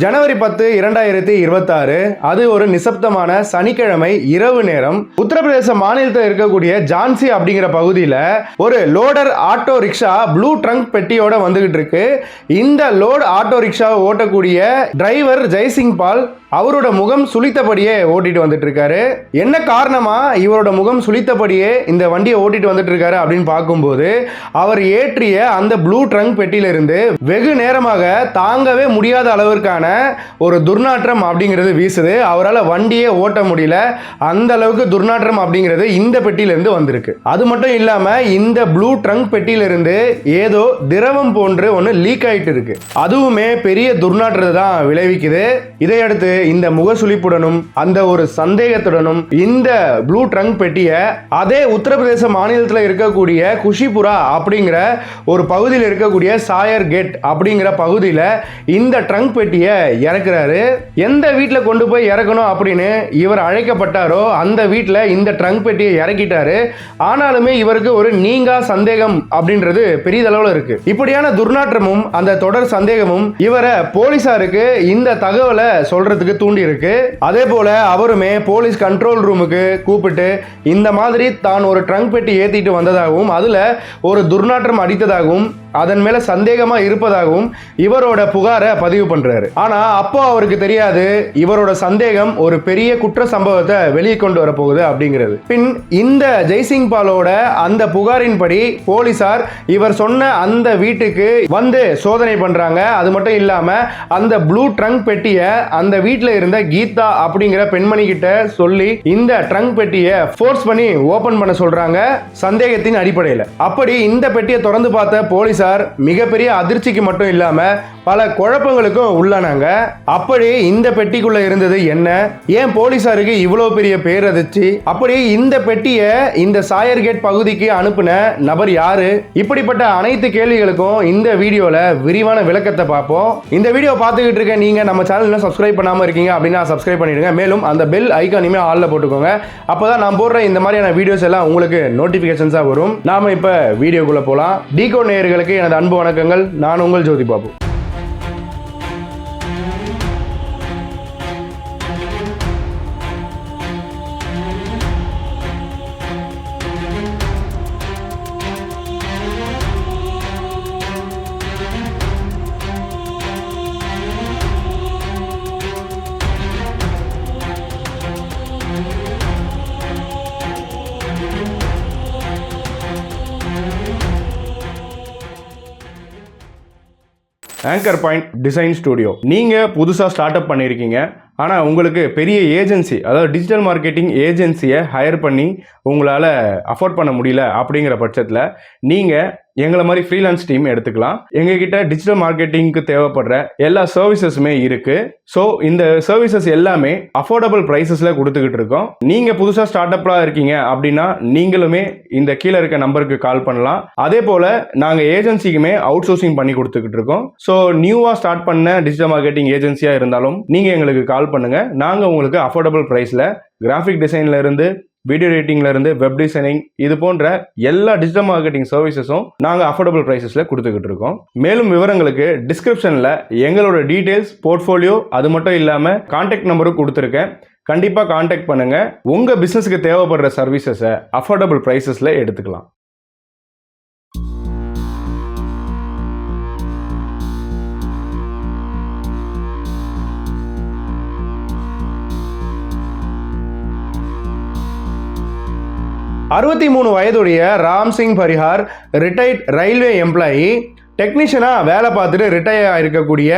ஜனவரி 10, 2026 அது ஒரு நிசப்தமான சனிக்கிழமை இரவு நேரம் உத்தரப்பிரதேச மாநிலத்தில் இருக்கக்கூடிய ஜான்சி அப்படிங்கிற பகுதியில் ஒரு loader auto rickshaw blue trunk பெட்டியோட வந்துகிட்டு இருக்கு. இந்த லோட் ஆட்டோ ரிக்ஷாவை ஓட்டக்கூடிய டிரைவர் ஜெய்சிங் பால் அவரோட முகம் சுளித்தபடியே ஓட்டிட்டு வந்துட்டு இருக்காரு. என்ன காரணமா இவரோட முகம் சுளித்தபடியே இந்த வண்டியை ஓட்டிட்டு வந்துட்டு இருக்காரு அப்படின்னு பார்க்கும்போது அவர் ஏற்றிய அந்த ப்ளூ ட்ரங்க் பெட்டியிலிருந்து வெகு நேரமாக தாங்கவே முடியாத அளவிற்கான ஒரு துர்நாற்றம் அப்படிங்கிறது வீசுது. அவரால் வண்டியே ஓட்ட முடியல. அந்த அளவுக்கு துர்நாற்றம் அப்படிங்கிறது இந்த பெட்டியிலிருந்து வந்திருக்கு. அது மட்டும் இல்லாம இந்த ப்ளூ ட்ரங்க் பெட்டியிலிருந்து ஏதோ திரவம் போன்று ஒன்று லீக் ஆயிட்டு இருக்கு. அதுவுமே பெரிய துர்நாற்றத்தை தான் விளைவிக்குது. இதையடுத்து இந்த முகசுளிப்புடனும் அந்த ஒரு சந்தேகத்துடனும் இந்த ப்ளூ ட்ரங்க் பெட்டியை அதே உத்தரப்பிரதேச மாநிலத்தில் இருக்கக்கூடிய குஷிபுரா அப்படிங்கிற ஒரு பகுதியில் இருக்கக்கூடிய சாயர் கேட் அப்படிங்கிற பகுதியில் இந்த ட்ரங்க் பெட்டியை இறக்குறாரு. எந்த வீட்டில் கொண்டு போய் இறக்கணும் அப்படின்னு இவர் அழைக்கப்பட்டாரோ அந்த வீட்டில் இந்த ட்ரங்க் பெட்டியை இறக்கிட்டாரு. ஆனாலுமே இவருக்கு ஒரு நீங்கா சந்தேகம் அப்படின்றது பெரியதளவில் இருக்கு. இப்படியான துர்நாற்றமும் அந்த தொடர் சந்தேகமும் இவரை போலீசாருக்கு இந்த தகவலை சொல்றதுக்கு தூண்டி இருக்கு. அதே போல அவருமே போலீஸ் கண்ட்ரோல் ரூமுக்கு கூப்பிட்டு இந்த மாதிரி தான் ஒரு ட்ரங்க் பெட்டி ஏத்திட்டு வந்ததாகவும் அதுல ஒரு துர்நாற்றம் அடித்ததாகவும் அதன் மேல சந்தேகமா இருப்பதாகவும் இவரோட புகாரை பதிவு பண்றாரு. ஆனா அப்போ அவருக்கு தெரியாது இவரோட சந்தேகம் ஒரு பெரிய குற்ற சம்பவத்தை வெளியே கொண்டு வர போகுது அப்படிங்கிறது. பின் இந்த ஜெய்சிங் பாலோட அந்த புகாரின்படி போலீசார் இவர் சொன்ன அந்த வீட்டுக்கு வந்து சோதனை பண்றாங்க. அது மட்டும் இல்லாம அந்த ப்ளூ ட்ரங்க் பெட்டியை அந்த வீட்டில் இருந்த கீதா அப்படிங்கிற பெண்மணி கிட்ட சொல்லி இந்த ட்ரங்க் பெட்டியை ஃபோர்ஸ் பண்ணி ஓபன் பண்ண சொல்றாங்க சந்தேகத்தின் அடிப்படையில். அப்படி இந்த பெட்டியை திறந்து பார்த்த போலீசார் மிகப்பெரிய அதிர்ச்சிக்கு மட்டும் இல்லாம பல குழப்பங்களுக்கும் உள்ளானாங்க. அப்படி இந்த பெட்டிக்குள்ள இருந்தது என்ன, ஏன் போலீசாருக்கு இவ்வளவு பெரிய பேரதிர்ச்சி, அப்படி இந்த பெட்டியை இந்த சாயர் கேட் பகுதிக்கு அனுப்பின நபர் யாரு, இப்படிப்பட்ட அனைத்து கேள்விகளுக்கும் இந்த வீடியோல விரிவான விளக்கத்தை பார்ப்போம். இந்த வீடியோ பார்த்துக்கிட்டு இருக்க நீங்க நம்ம சேனல் சப்ஸ்கிரைப் பண்ணாம இருக்கீங்க அப்படின்னா சப்ஸ்கிரைப் பண்ணிடுங்க. மேலும் அந்த பெல் ஐகானையுமே ஆல்ல போட்டுக்கோங்க. அப்பதான் நான் போடுற இந்த மாதிரியான வீடியோஸ் எல்லாம் உங்களுக்கு நோட்டிபிகேஷன்ஸா வரும். நாம இப்ப வீடியோக்குள்ள போலாம். டிகோட் நேயர்களுக்கு எனது அன்பு வணக்கங்கள். நான் உங்கள் Jothi Babu. Anchor point design studio. நீங்கள் புதுசாக ஸ்டார்ட் அப் பண்ணியிருக்கீங்க. ஆனால் உங்களுக்கு பெரிய ஏஜென்சி, அதாவது டிஜிட்டல் மார்க்கெட்டிங் ஏஜென்சியை ஹையர் பண்ணி உங்களால் அஃபோர்ட் பண்ண முடியல அப்படிங்கிற பட்சத்தில் நீங்கள் எங்களை மாதிரி ஃப்ரீலான்ஸ் டீம் எடுத்துக்கலாம். எங்ககிட்ட டிஜிட்டல் மார்க்கெட்டிங்க்கு தேவைப்படுற எல்லா சர்வீசஸுமே இருக்குது. ஸோ இந்த சர்வீசஸ் எல்லாமே அஃபோர்டபுள் ப்ரைஸஸில் கொடுத்துக்கிட்டு இருக்கோம். நீங்கள் புதுசாக ஸ்டார்ட் அப்லாம் இருக்கீங்க அப்படின்னா நீங்களுமே இந்த கீழே இருக்க நம்பருக்கு கால் பண்ணலாம். அதே போல் நாங்கள் ஏஜென்சிக்குமே அவுட் சோர்சிங் பண்ணி கொடுத்துக்கிட்டு இருக்கோம். ஸோ நியூவாக ஸ்டார்ட் பண்ண டிஜிட்டல் மார்க்கெட்டிங் ஏஜென்சியாக இருந்தாலும் நீங்கள் எங்களுக்கு கால் பண்ணுங்க. நாங்கள் உங்களுக்கு அஃபோர்டபுள் ப்ரைஸில் கிராஃபிக் டிசைன்ல இருந்து வீடியோ எடிட்டிங்ல இருந்து வெப் டிசைனிங் இது போன்ற எல்லா டிஜிட்டல் மார்க்கெட்டிங் சர்வீசஸும் நாங்கள் அஃபோர்டபுள் ப்ரைஸஸ்ல கொடுத்துக்கிட்டு இருக்கோம். மேலும் விவரங்களுக்கு டிஸ்கிரிப்ஷன்ல எங்களோட டீடைல்ஸ், போர்ட்ஃபோலியோ, அது மட்டும் இல்லாமல் கான்டாக்ட் நம்பரும் கொடுத்துருக்கேன். கண்டிப்பாக கான்டாக்ட் பண்ணுங்க. உங்க பிசினஸ்க்கு தேவைப்படுற சர்வீசஸை அஃபோர்டபுள் ப்ரைஸஸ்ல எடுத்துக்கலாம். (63 வயதுடைய Ram Singh Parihar retired railway employee, டெக்னீஷியனாக வேலை பார்த்துட்டு ரிட்டையர் ஆகிருக்கக்கூடிய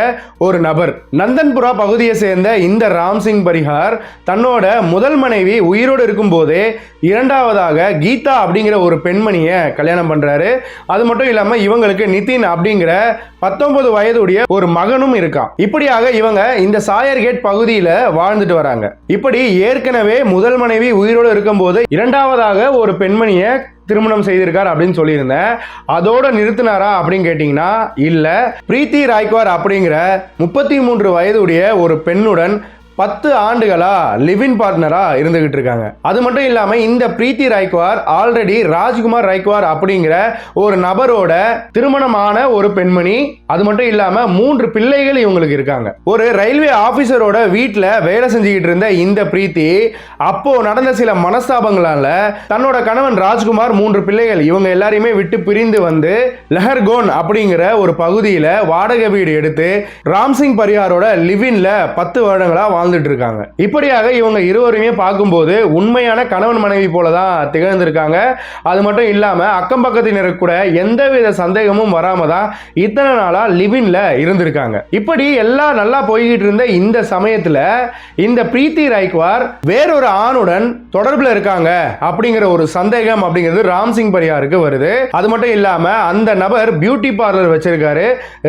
ஒரு நபர். நந்தன்புரா பகுதியை சேர்ந்த இந்த ராம் சிங் பரிஹார் தன்னோட முதல் மனைவி உயிரோடு இருக்கும்போதே இரண்டாவதாக கீதா அப்படிங்கிற ஒரு பெண்மணியை கல்யாணம் பண்ணுறாரு. அது மட்டும் இல்லாமல் இவங்களுக்கு நிதின் அப்படிங்கிற 19 வயதுடைய ஒரு மகனும் இருக்கான். இப்படியாக இவங்க இந்த சாயர் கேட் பகுதியில் வாழ்ந்துட்டு வராங்க. இப்படி ஏற்கனவே முதல் மனைவி உயிரோடு இருக்கும்போது இரண்டாவதாக ஒரு பெண்மணியை திருமணம் செய்திருக்கார் அப்படின்னு சொல்லியிருந்தேன். அதோட நிறுத்தினாரா அப்படின்னு கேட்டீங்கன்னா இல்ல. பிரீத்தி ராய்க்வார் அப்படிங்கிற 33 வயதுடைய ஒரு பெண்ணுடன் 10 ஆண்டுகளா லிவின் பார்ட்னரா இருந்துகிட்டு இருக்காங்க. அது மட்டும் இல்லாம இந்த பிரீத்தி ராய்க்வார் ஆல்ரெடி ராஜ்குமார் ராய்க்வார் அப்படிங்கிற ஒரு நபரோட திருமணமான ஒரு பெண்மணி. அது மட்டும் இல்லாம 3 பிள்ளைகள் இவங்களுக்கு இருக்காங்க. ஒரு ரயில்வே ஆபீசரோட வீட்டுல வேலை செஞ்சுக்கிட்டு இருந்த இந்த பிரீத்தி அப்போ நடந்த சில மனஸ்தாபங்களால தன்னோட கணவன் ராஜ்குமார் 3 பிள்ளைகள் இவங்க எல்லாரையுமே விட்டு பிரிந்து வந்து லஹர்கோன் அப்படிங்கிற ஒரு பகுதியில வாடகை வீடு எடுத்து ராம்சிங் பரியாரோட லிவின்ல 10 வருடங்களா வாழ்ந்துட்டு இருக்காங்க. இப்படியாக இவங்க இருவருமே பார்க்கும்போது உண்மையான கணவன் மனைவி போலதான் திகழ்ந்திருக்காங்க. அது மட்டும் இல்லாம அக்கம் பக்கத்தினருக்கு கூட எந்தவித சந்தேகமும் வராம தான் இத்தனை நாளா லிவின்ல இருந்திருக்காங்க. இப்படி எல்லாம் நல்லா போய்கிட்டு இருந்த இந்த சமயத்துல இந்த பிரீத்தி ராய்க்வார் வேறொரு ஆணுடன் தொடர்புல இருக்காங்க அப்படிங்கிற ஒரு சந்தேகம் அப்படிங்கிறது ராம்சிங் பரியாருக்கு வருது. அது மட்டும் இல்லாம அந்த நபர் பியூட்டி பார்லர் வச்சிருக்காரு,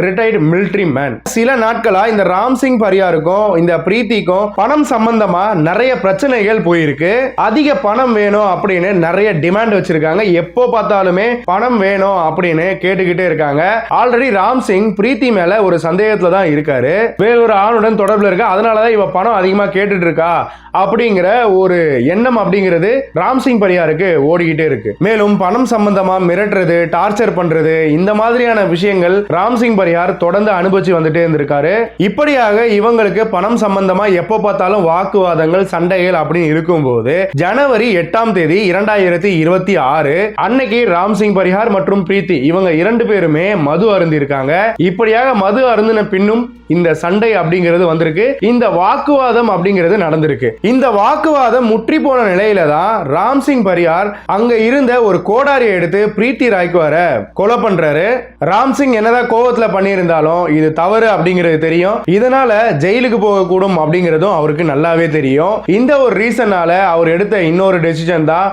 ரிட்டையர்டு மிலிட்டரி மேன். சில நாட்களா இந்த ராம்சிங் பரியாருக்கும் இந்த பிரீத்திக்கும் பணம் சம்பந்தமா நிறைய பிரச்சனைகள் போயிருக்கு. அதிக பணம் வேணும் அப்படின்னு நிறைய டிமாண்ட் வச்சிருக்காங்க. எப்போ பார்த்தாலுமே பணம் வேணும் அப்படின்னு கேட்டுக்கிட்டே இருக்காங்க. ஆல்ரெடி ராம்சிங் பிரீத்தி மேல ஒரு சந்தேகத்துல தான் இருக்காரு. வேறொரு ஆணுடன் தொடர்புல இருக்க, அதனாலதான் இவ பணம் அதிகமா கேட்டுட்டு இருக்கா அப்படிங்கிற ஒரு எண்ணம் அப்படிங்கிறது ராம்சிங் பரியாருக்கு ஓடிக்கிட்டே இருக்கு. மேலும் பணம் சம்பந்தமா மிரட்டுறது, டார்ச்சர் பண்றது, இந்த மாதிரியான விஷயங்கள் ராம்சிங் பரியார் தொடர்ந்து அனுபவிச்சு வந்துட்டே இருந்திருக்காரு. இப்படியாக இவங்களுக்கு பணம் சம்பந்தமா எப்போ பார்த்தாலும் வாக்குவாதங்கள், சண்டைகள் அப்படின்னு இருக்கும்போது ஜனவரி 8ஆம் தேதி 2026 அன்னைக்கு ராம்சிங் பரியார் மற்றும் பிரீத்தி இவங்க 2 பேருமே மது அருந்தி இருக்காங்க. இப்படியாக மது அருந்தின பின்னும் இந்த சண்டை அப்படிங்கிறது வந்திருக்கு. இந்த வாக்குவாதம் அப்படிங்கிறது நடந்திருக்கு. இந்த வாக்குவாதம் முற்றி போன நிலையில தான் ராம்சிங் பரியார் அங்க இருந்த ஒரு கோடாரியை எடுத்து பிரீத்தி ராய்க்வாரை கொலை பண்றாரு. ராம்சிங் என்னதான் கோவத்துல பண்ணியிருந்தாலும் இது தவறு அப்படிங்கிறது தெரியும். இதனால ஜெயிலுக்கு போகக்கூடும் அப்படிங்கிறதும் அவருக்கு நல்லாவே தெரியும். இந்த ஒரு ரீசனால அவர் எடுத்த இன்னொரு டெசிஷன் தான்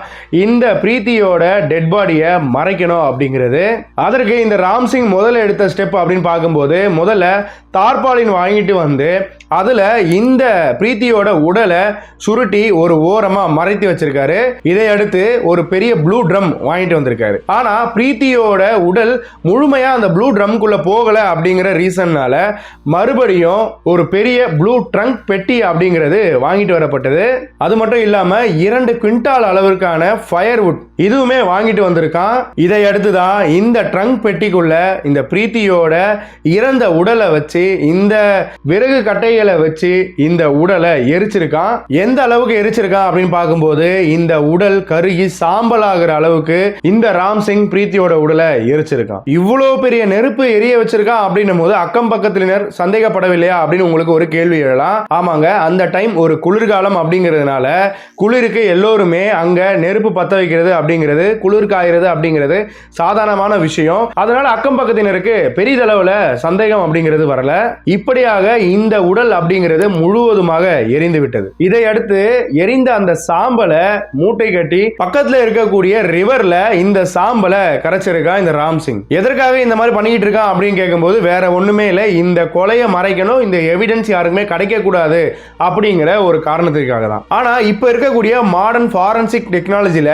இந்த பிரீத்தியோட டெட் பாடியை மறைக்கணும் அப்படிங்கிறது. அதற்கு இந்த ராம்சிங் முதல்ல எடுத்த ஸ்டெப் அப்படின்னு பார்க்கும்போது முதல்ல தார்பாலின் வாங்கிட்டு வந்து அதுல இந்த பிரீத்தியோட உடலை சுருட்டி ஒரு ஓரமா மறைத்து வச்சிருக்காரு. இதை அடுத்து ஒரு பெரிய ப்ளூ ட்ரம் வாங்கிட்டு வந்திருக்காரு. ஆனா பிரீத்தியோட உடல் முழுமையா அந்த ப்ளூ ட்ரம்குள்ள போகல அப்படிங்கிற ரீசன்னால மறுபடியும் ஒரு பெரிய ப்ளூ ட்ரங்க் பெட்டி அப்படிங்கிறது வாங்கிட்டு வரப்பட்டது. அது மட்டும் இல்லாம 2 குவிண்டால் அளவிற்கான ஃபயர்வுட் இதுவுமே வாங்கிட்டு வந்திருக்கான். இதை அடுத்துதான் இந்த ட்ரங்க் பெட்டிக்குள்ள இந்த பிரீத்தியோட இறந்த உடலை வச்சு இந்த விறகு கட்டைகளை வச்சு இந்த உடலை எரிச்சிருக்கான். எந்த அளவுக்கு எரிச்சிருக்கான் அப்படின்னு பார்க்கும்போது இந்த உடல் கருகி சாம்பல் ஆகிற அளவுக்கு இந்த ராம்சிங் பிரீத்தியோட உடலை எரிச்சிருக்கான். இவ்வளவு பெரிய நெருப்பு எரிய வச்சிருக்கான் அப்படின்னும் போது அக்கம் பக்கத்தினர் சந்தேகப்படவில்லையா அப்படின்னு உங்களுக்கு ஒரு கேள்வி எழலாம். ஆமாங்க, அந்த டைம் ஒரு குளிர்காலம் அப்படிங்கிறதுனால குளிருக்கு எல்லோருமே அங்க நெருப்பு பத்த வைக்கிறது அப்படிங்கிறது, குளிர் காய்கிறது அப்படிங்கிறது சாதாரணமான விஷயம். அதனால அக்கம் பக்கத்தினருக்கு பெரிதளவுல சந்தேகம் அப்படிங்கிறது வரல. இப்படியாக இந்த உடல் அப்படிங்கிறது முழுவதுமாக எரிந்து விட்டது. இதை அடுத்து எரிந்த அந்த சாம்பலை மூட்டை கட்டி பக்கத்துல இருக்கக்கூடிய ரிவர்ல இந்த சாம்பலை கரைச்சிருக்கான் இந்த ராம்சிங். எதற்காக இந்த மாதிரி பண்ணிக்கிட்டு இருக்கான் அப்படின்னு கேட்கும்போது வேற ஒண்ணுமே இல்லை, இந்த கொலையை மறைக்கணும், இந்த எவிடன்ஸ் யாருக்குமே கிடைக்க கூடாது அப்படிங்கிற ஒரு காரணத்திற்காக தான். ஆனா இப்ப இருக்கக்கூடிய மாடர்ன் ஃபாரன்சிக் டெக்னாலஜில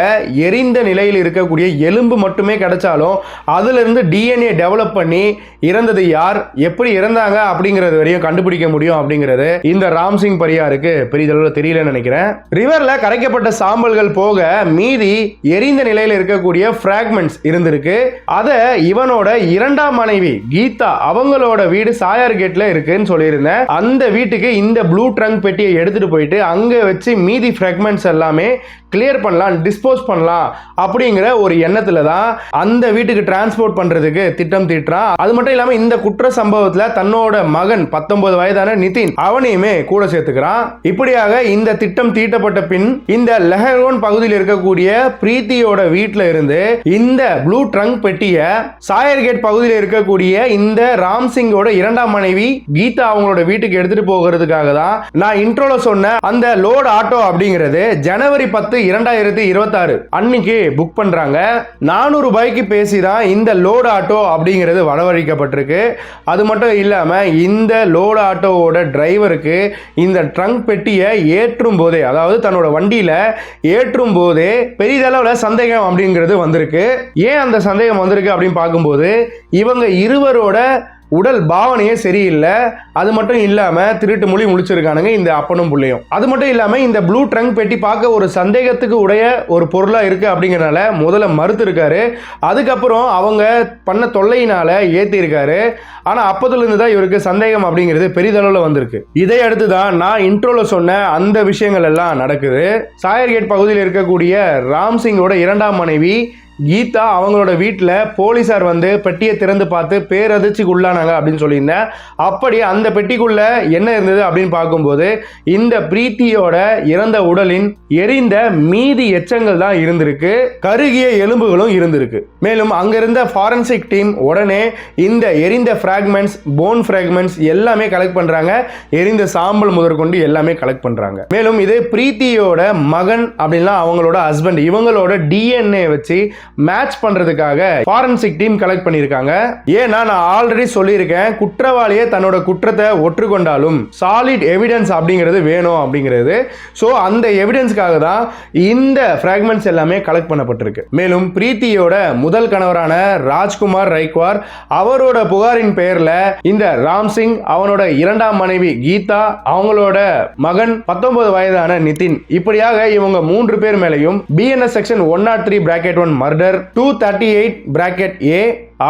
எரிந்த நிலையில் இருக்கக்கூடிய எலும்பு மட்டுமே கிடைச்சாலும் அதுல இருந்து டிஎன்ஏ டெவலப் பண்ணி இறந்தது யார், எப்படி இறந்தாங்க அப்படிங்கிறது வரையும் கண்டுபிடிக்க முடியும் அப்படிங்கிறது இந்த ராம்சிங் பரியாருக்கு பெரிதளவில் தெரியலன்னு நினைக்கிறேன். ரிவர்ல கரைக்கப்பட்ட சாம்பல்கள் போக மீதி எரிந்த நிலையில் இருக்கக்கூடிய பிராக்மெண்ட்ஸ் இருந்திருக்கு. அதை இவனோட 2ஆம் மனைவி கீதா அவங்களோட வீடு சாயார் கேட்ல இருக்குன்னு சொல்லியிருந்தேன். அந்த வீட்டுக்கு இந்த ப்ளூ ட்ரங்க் பெட்டியை எடுத்துட்டு போயிட்டு அங்க வச்சு மீதி பிராக்மெண்ட்ஸ் எல்லாமே கிளியர் பண்ணலாம், டிஸ்போஸ் பண்ணலாம் அப்படிங்கிற ஒரு எண்ணத்துல தான் அந்த வீட்டுக்கு டிரான்ஸ்போர்ட் பண்றதுக்கு திட்டம் தீட்டுறான். அது மட்டும் இல்லாம இந்த குற்ற சம்பவத்துல தன்னோட மகன் 19 வயதான நிதின் அவனையுமே கூட சேர்த்துக்கிறான். இப்படியாக இந்த திட்டம் தீட்டப்பட்ட பின் இந்த லஹர்கோன் பகுதியில் இருக்கக்கூடிய பிரீத்தியோட வீட்டில இருந்து இந்த ப்ளூ ட்ரங்க் பெட்டியை சாயர் கேட் பகுதியில் இருக்கக்கூடிய இந்த ராம்சிங்கோட 2ஆம் மனைவி கீதா அவங்களோட வீட்டுக்கு எடுத்துட்டு போகிறதுக்காக தான் நான் இன்ட்ரோல சொன்ன அந்த லோட் ஆட்டோ அப்படிங்கிறது ஜனவரி 10, 2026 அன்னைக்கு புக் பண்றாங்க. 400 ரூபாய்க்கு பேசிதான் இந்த லோட் ஆட்டோ அப்படிங்கிறது வரவழைக்கப்பட்டிருக்கு. அது மட்டும் இல்லாம இந்த லோட் ஆட்டோவோட டிரைவருக்கு இந்த ட்ரங்க் பெட்டியை ஏற்றும் போதே, அதாவது தன்னோட வண்டியில ஏற்றும் போதே பெரிதளவுல சந்தேகம் அப்படிங்கிறது வந்திருக்கு. ஏன் அந்த சந்தேகம் வந்திருக்கு அப்படின்னு பார்க்கும்போது இவங்க இருவரோட உடல் பாவனையே சரியில்லை. அது மட்டும் இல்லாம திருட்டு மொழி முழிச்சிருக்கானுங்க இந்த அப்பனும் புள்ளையும். அது மட்டும் இல்லாம இந்த ப்ளூ ட்ரங்க் பெட்டி பார்க்க ஒரு சந்தேகத்துக்கு உடைய ஒரு பொருளா இருக்கு அப்படிங்கறனால முதல்ல மறுத்து இருக்காரு. அதுக்கப்புறம் அவங்க பண்ண தொல்லையினால ஏத்தி இருக்காரு. ஆனா அப்பத்துல இருந்து தான் இவருக்கு சந்தேகம் அப்படிங்கிறது பெரிதளவுல வந்திருக்கு. இதை அடுத்து தான் நான் இன்ட்ரோல சொன்ன அந்த விஷயங்கள் எல்லாம் நடக்குது. சாயர்கேட் பகுதியில் இருக்கக்கூடிய ராம்சிங்கோட இரண்டாம் மனைவி கீதா அவங்களோட வீட்டில் போலீஸார் வந்து பெட்டியை திறந்து பார்த்து பேரதிர்ச்சிக்கு உள்ளானாங்க அப்படின்னு சொல்லியிருந்தேன். அப்படி அந்த பெட்டிக்குள்ள என்ன இருந்தது அப்படின்னு பார்க்கும்போது இந்த பிரீத்தியோட இறந்த உடலின் எரிந்த மீதி எச்சங்கள் தான் இருந்திருக்கு. கருகிய எலும்புகளும் இருந்திருக்கு. மேலும் அங்கிருந்த ஃபாரன்சிக் டீம் உடனே இந்த எரிந்த ஃப்ராக்மெண்ட்ஸ், போன் ஃப்ராக்மெண்ட்ஸ் எல்லாமே கலெக்ட் பண்றாங்க. எரிந்த சாம்பல் முதற்கொண்டு எல்லாமே கலெக்ட் பண்றாங்க. மேலும் இது பிரீத்தியோட மகன் அப்படின்னா அவங்களோட ஹஸ்பண்ட், இவங்களோட டிஎன்ஏ வச்சு மேட்ச் பண்றதுக்காக ஃபாரன்சிக் டீம் கலெக்ட் பண்ணிருக்காங்க. ஏன்னா நான் ஆல்ரெடி சொல்லியிருக்கேன், குற்றவாளியே தன்னோட குற்றத்தை ஒற்றுக்கொண்டாலும் சாலிட் எவிடன்ஸ் அப்படிங்கிறது வேணும் அப்படிங்கிறது. ஸோ அந்த எவிடன்ஸ்க்காக தான் இந்த ஃப்ராக்மெண்ட்ஸ் எல்லாமே கலெக்ட் பண்ணப்பட்டிருக்கு. மேலும் பிரீத்தியோட முதல் கணவரான ராஜ்குமார் ரைக்வார் அவரோட புகாரின் பெயர்ல இந்த ராம்சிங், அவனோட இரண்டாம் மனைவி கீதா, அவங்களோட மகன் 19 வயதான நிதின், இப்படியாக இவங்க 3 பேர் மேலையும் BNS செக்ஷன் 103(1) மர்டர், 238(a)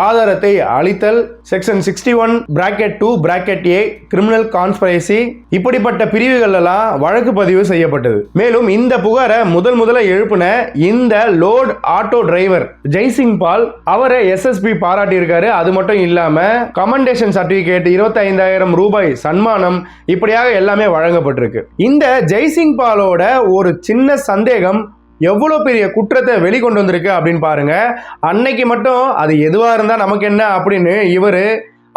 ஆதாரத்தை அழித்தல், செக்ஷன் 61(2)(a) கிரிமினல் கான்ஸ்பிரசி, இப்படிப்பட்ட பிரிவுகள் எல்லாம் வழக்கு பதிவு செய்யப்பட்டது. மேலும் இந்த புகாரை முதல்ல எழுப்பின இந்த லோட் ஆட்டோ டிரைவர் ஜெய்சிங் பால், அவரை SSP பாராட்டி இருக்காரு. அது மட்டும் இல்லாம கமெண்டேஷன் சர்டிபிகேட், 25,000 ரூபாய் சன்மானம், இப்படியாக எல்லாமே வழங்கப்பட்டிருக்கு. இந்த ஜெய்சிங் பாலோட ஒரு சின்ன சந்தேகம் எவ்வளவு பெரிய குற்றத்தை வெளிக்கொண்டு வந்திருக்கு அப்படின்னு பாருங்க. அன்னைக்கு மட்டும் அது எதுவா இருந்தா நமக்கு என்ன அப்படின்னு இவரு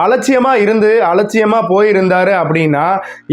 அலட்சியமா இருந்து அலட்சியமா போயிருந்தாரு அப்படின்னா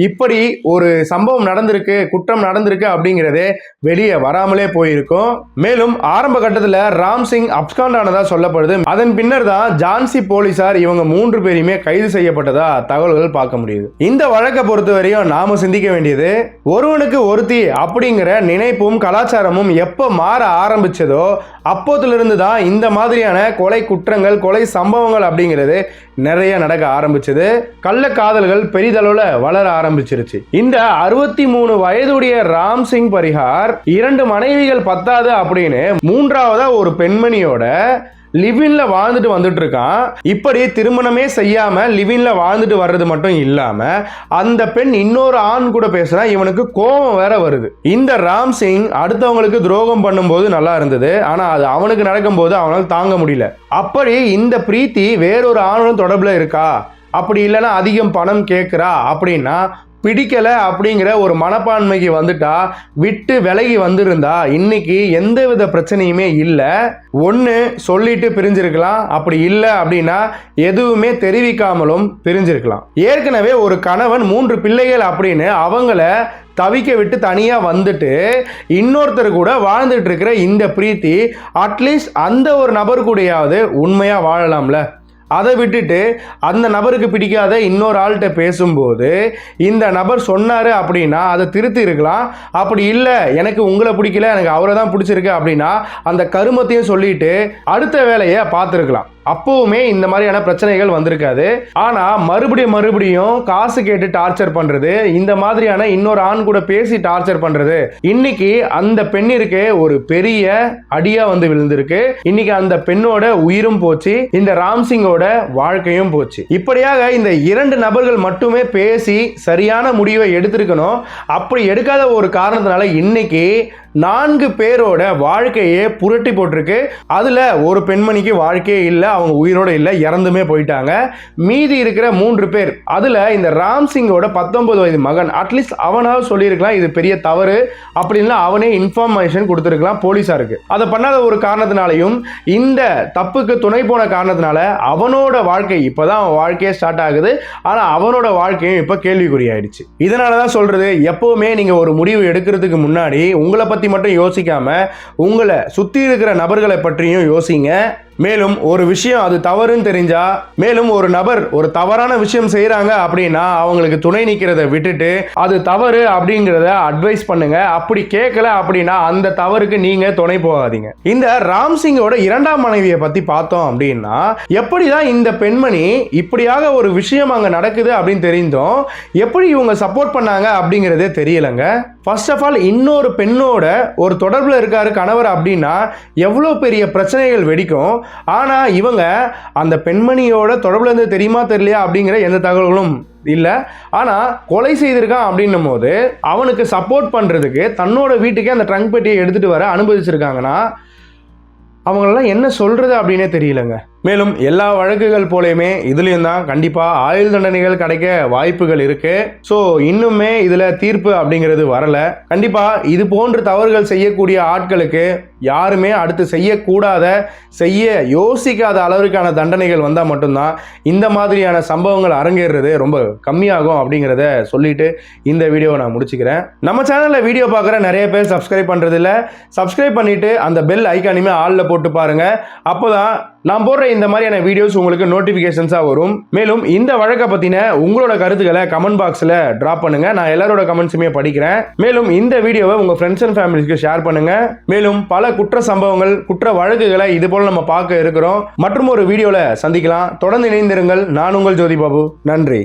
இப்படி ஒரு சம்பவம் நடந்திருக்கு, குற்றம் நடந்திருக்கு அப்படிங்கிறதே வெளியே வராமலே போயிருக்கும். மேலும் ஆரம்ப கட்டத்தில் ராம்சிங் அப்ஸ்காண்ட் ஆனதா சொல்லப்படுது. அதன் பின்னர் தான் ஜான்சி போலீசார் இவங்க 3 பேரையுமே கைது செய்யப்பட்டதா தகவல்கள் பார்க்க முடியுது. இந்த வழக்கை பொறுத்தவரையும் நாம சிந்திக்க வேண்டியது, ஒருவனுக்கு ஒருத்தி அப்படிங்கிற நினைப்பும் கலாச்சாரமும் எப்ப மாற ஆரம்பிச்சதோ அப்போதிலிருந்து தான் இந்த மாதிரியான கொலை குற்றங்கள், கொலை சம்பவங்கள் அப்படிங்கிறது நிறைய நடக்க ஆரம்பிச்சது. கள்ள காதல்கள் பெரிதளவுல வளர ஆரம்பிச்சிருச்சு. இந்த 63 வயதுடைய ராம்சிங் பரிகார் 2 மனைவிகள் பத்தாது அப்படின்னு 3ஆவதா ஒரு பெண்மணியோட லிவின்ல வாழ்ந்துட்டு வந்துட்டு இருக்கான். இப்படி திருமணமே செய்யாம லிவின்ல வாழ்ந்துட்டு வர்றது மட்டும் இல்லாம அந்த பெண் இன்னொரு ஆண் கூட பேசுறா. இவனுக்கு கோபம் வேற வருது. இந்த ராம்சிங் அடுத்தவங்களுக்கு துரோகம் பண்ணும்போது நல்லா இருந்தது, ஆனா அது அவனுக்கு நடக்கும் போது அவனால் தாங்க முடியல. அப்படி இந்த பிரீத்தி வேறொரு ஆணுடன் தொடர்புல இருக்கா, அப்படி இல்லைன்னா அதிகம் பணம் கேட்கிறா அப்படின்னா பிடிக்கல அப்படிங்கிற ஒரு மனப்பான்மைக்கு வந்துட்டா, விட்டு விலகி வந்திருந்தா இன்னைக்கு எந்தவித பிரச்சனையுமே இல்லை. ஒன்று சொல்லிட்டு பிரிஞ்சிருக்கலாம், அப்படி இல்லை அப்படின்னா எதுவுமே தெரிவிக்காமலும் பிரிஞ்சிருக்கலாம். ஏற்கனவே ஒரு கணவன் 3 பிள்ளைகள் அப்படின்னு அவங்கள தவிக்க விட்டு தனியா வந்துட்டு இன்னொருத்தர் கூட வாழ்ந்துட்டு இருக்கிற இந்த பிரீத்தி அட்லீஸ்ட் அந்த ஒரு நபர் கூடயாவது உண்மையா வாழலாம்ல. அதை விட்டுட்டு அந்த நபருக்கு பிடிக்காத இன்னொரு ஆள்கிட்ட பேசும்போது இந்த நபர் சொன்னாரு அப்படின்னா அதை திருத்தி இருக்கலாம். அப்படி இல்லை எனக்கு உங்களை பிடிக்கல, எனக்கு அவரை தான் பிடிச்சிருக்கு அப்படின்னா அந்த கருமத்தையும் சொல்லிட்டு அடுத்த வேலையை பார்த்துருக்கலாம். அப்பவுமே இந்த மாதிரியான பிரச்சனைகள் வந்திருக்காது. ஆனா மறுபடியும் காசு கேட்டு டார்ச்சர் பண்றது, இந்த மாதிரியான இன்னொரு ஆண் கூட பேசி டார்ச்சர் பண்றது இன்னைக்கு அந்த பெண்ணிற்கு ஒரு பெரிய அடியா வந்து விழுந்திருக்கு. இன்னைக்கு அந்த பெண்ணோட உயிரும் போச்சு, இந்த ராம்சிங்கோட வாழ்க்கையும் போச்சு. இப்படியாக இந்த 2 நபர்கள் மட்டுமே பேசி சரியான முடிவை எடுத்திருக்கணும். அப்படி எடுக்காத ஒரு காரணத்தினால இன்னைக்கு 4 பேரோட வாழ்க்கையே புரட்டி போட்டிருக்கு. அதுல ஒரு பெண்மணிக்கு வாழ்க்கையே இல்லை, அவங்க உயிரோட இல்லை, இறந்துமே போயிட்டாங்க. மீதி இருக்கிற 3 பேர், அதுல இந்த ராம்சிங்கோட 19 வயது மகன், அட்லீஸ்ட் அவனாவது சொல்லியிருக்கலாம் இது பெரிய தவறு அப்படின்னா அவனே இன்ஃபர்மேஷன் கொடுத்துருக்கலாம் போலீஸாருக்கு. அதை பண்ணாத ஒரு காரணத்தினாலையும் இந்த தப்புக்கு துணை போன காரணத்தினால அவனோட வாழ்க்கை இப்பதான் அவன் வாழ்க்கையே ஸ்டார்ட் ஆகுது. ஆனா அவனோட வாழ்க்கையும் இப்ப கேள்விக்குறியாயிடுச்சு. இதனாலதான் சொல்றது, எப்பவுமே நீங்க ஒரு முடிவு எடுக்கிறதுக்கு முன்னாடி உங்களை பத்தி மட்டும் யோசிக்காம உங்களை சுத்தி இருக்கிற நபர்களை பற்றியும் யோசிங்க. மேலும் ஒரு விஷயம் அது தவறுன்னு தெரிஞ்சா, மேலும் ஒரு நபர் ஒரு தவறான விஷயம் செய்யறாங்க அப்படின்னா அவங்களுக்கு துணை நிற்கிறத விட்டுட்டு அது தவறு அப்படிங்கிறத அட்வைஸ் பண்ணுங்க. அப்படி கேட்கல அப்படின்னா அந்த தவறுக்கு நீங்க துணை போகாதீங்க. இந்த ராம் சிங்கோட இரண்டாம் மனைவியை பத்தி பார்த்தோம் அப்படின்னா, எப்படிதான் இந்த பெண்மணி இப்படியாக ஒரு விஷயம் அங்க நடக்குது அப்படின்னு தெரிந்தும் எப்படி இவங்க சப்போர்ட் பண்ணாங்க அப்படிங்கிறதே தெரியலங்க. ஃபர்ஸ்ட் ஆஃப் ஆல், இன்னொரு பெண்ணோட ஒரு தொடர்பில் இருக்காரு கணவர் அப்படின்னா எவ்வளோ பெரிய பிரச்சனைகள் வெடிக்கும். ஆனால் இவங்க அந்த பெண்மணியோட தொடர்பில் இருந்து தெரியுமா தெரியலையா அப்படிங்கிற எந்த தகவல்களும் இல்லை. ஆனால் கொலை செய்திருக்கான் அப்படின்னும் போது அவனுக்கு சப்போர்ட் பண்ணுறதுக்கு தன்னோட வீட்டுக்கே அந்த ட்ரங்க் பெட்டியை எடுத்துகிட்டு வர அனுமதிச்சிருக்காங்கன்னா அவங்களெல்லாம் என்ன சொல்கிறது அப்படின்னே தெரியலங்க. மேலும் எல்லா வழக்குகள் போலையுமே இதுலேயும் தான் கண்டிப்பாக ஆயுள் தண்டனைகள் கிடைக்க வாய்ப்புகள் இருக்கு. ஸோ இன்னுமே இதில் தீர்ப்பு அப்படிங்கிறது வரல. கண்டிப்பாக இது போன்ற தவறுகள் செய்யக்கூடிய ஆட்களுக்கு யாருமே அடுத்து செய்யக்கூடாத, செய்ய யோசிக்காத அளவிற்கான தண்டனைகள் வந்தால் மட்டும்தான் இந்த மாதிரியான சம்பவங்கள் அரங்கேறது ரொம்ப கம்மியாகும் அப்படிங்கிறத சொல்லிட்டு இந்த வீடியோவை நான் முடிச்சுக்கிறேன். நம்ம சேனலில் வீடியோ பார்க்குற நிறைய பேர் சப்ஸ்கிரைப் பண்ணுறதில்ல. சப்ஸ்கிரைப் பண்ணிவிட்டு அந்த பெல் ஐக்கானுமே ஆளில் போட்டு பாருங்கள். அப்போ தான் நான் போடுற இந்த மாதிரியான வீடியோஸ் உங்களுக்கு நோட்டிஃபிகேஷன்ஸாக வரும். மேலும் இந்த வழக்கை பற்றின உங்களோட கருத்துக்களை கமெண்ட் பாக்ஸில் ட்ராப் பண்ணுங்கள். நான் எல்லாரோட கமெண்ட்ஸுமே படிக்கிறேன். மேலும் இந்த வீடியோவை உங்கள் ஃப்ரெண்ட்ஸ் அண்ட் ஃபேமிலிஸ்க்கு ஷேர் பண்ணுங்கள். மேலும் பல குற்ற சம்பவங்கள், குற்ற வழக்குகளை இது போல் நம்ம பார்க்க இருக்கிறோம். மற்றும் ஒரு வீடியோவில் சந்திக்கலாம். தொடர்ந்து இணைந்திருங்கள். நான் உங்கள் ஜோதி பாபு. நன்றி.